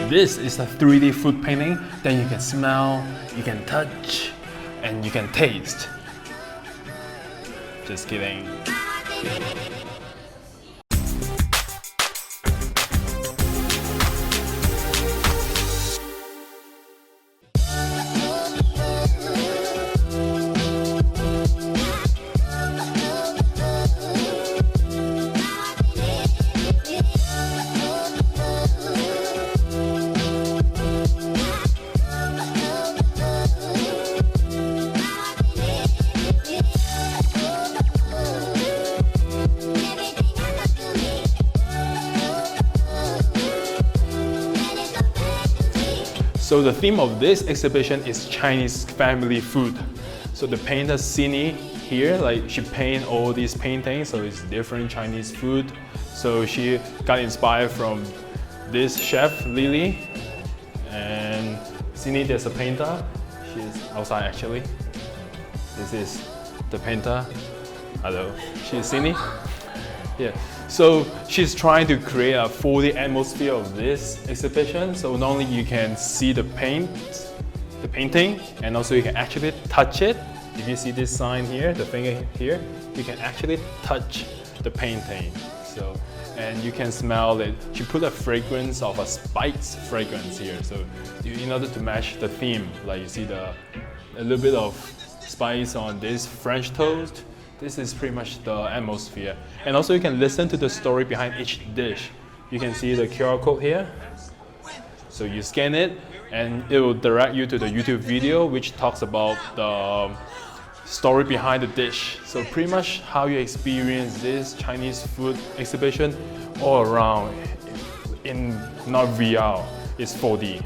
This is a 3D food painting that you can smell, you can touch, and you can taste. Just kidding. So the theme of this exhibition is Chinese family food. So the painter Sini here, like she paint all these paintings, so it's different Chinese food. So she got inspired from this chef Lily, and Sini, there's a painter. She's outside actually. This is the painter. Hello, she's Sini. Yeah. So she's trying to create a 4D atmosphere of this exhibition. So not only you can see the painting, and also you can actually touch it. If you see this sign here, the finger here, you can actually touch the painting. So, and you can smell it. She put a fragrance of a spice fragrance here. So in order to match the theme, like you see a little bit of spice on this French toast. This is pretty much the atmosphere. And also you can listen to the story behind each dish. You can see the QR code here. So you scan it and it will direct you to the YouTube video which talks about the story behind the dish. So pretty much how you experience this Chinese food exhibition all around in not VR, it's 4D.